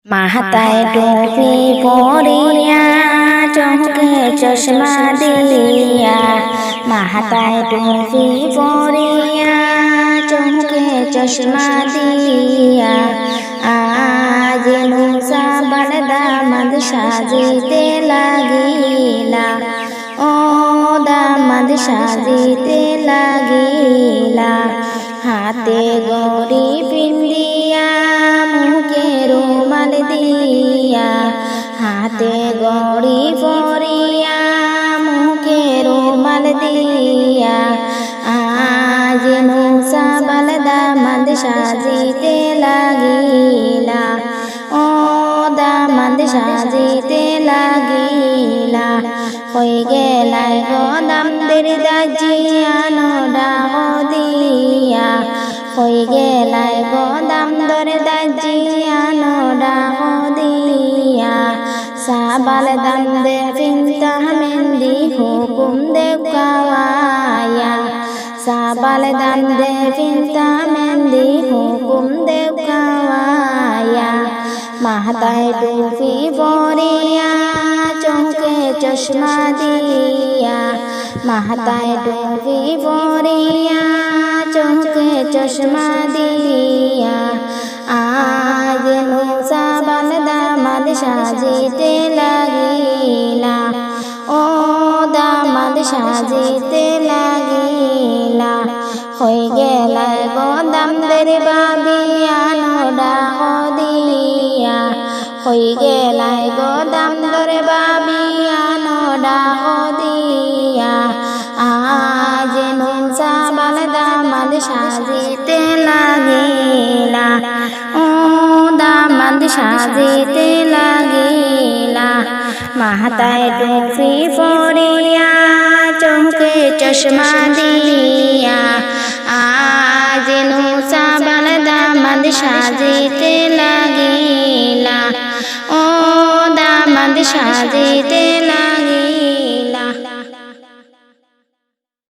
মাথায় টুপি পরিয়া চোখে চশমা দিয়া, মাথায় টুপি পরিয়া চোখে চশমা দিয়া, আজ নুসা দামাদ সাজিতে লাগিলা, ও দামাদ সাজিতে লাগিলা। হাতে গড়ি পিন্দিয়া মুখে রুমাল দিয়া, হাতে গড়ি পরিয়া মুখে রুমাল দিয়া, আজ নুসা দামাদ সাজিতে লাগিলা, ও দামাদ সাজিতে লাগিলা। হয়ে গেলাই গো দামদের দাজিয়ানো ডাহ দিয়া, হয়ে গেলাই গো দামদর দাজিয়ানো ডাহ দিয়া। সাবাল দামদের চিন্তা মেন্দি হুকুম দেব গাওয়ায়া, সাবাল দামদের চিন্তা মেন্দি হুকুম দেব গাওয়ায়া। মাথায় টুপি পরিয়া চোখে চশমা দিয়া, মাথায় টুপি পরিয়া চোখে চশমা দিয়া, আজ নুসা দামাদ সাজিতে লাগিলা, ও দামাদ সাজিতে লাগিলা। হয়ে গেলাই গো দামদের বাবিয়ানো ডাহ দিয়া, হয়ে গেলাই গো দামদের বাবিয়ানো ডাহ দিয়া, আজ নুসা দামাদ সাজিতে লাগিলা, ও দামাদ সাজিতে লাগিলা। মাথায় টুপি পরিয়া চোখে চশমা দিয়া, আজ নুসা দামাদ সাজিতে লাগিলা, ও দামাদ সাজিতে লাগিলা।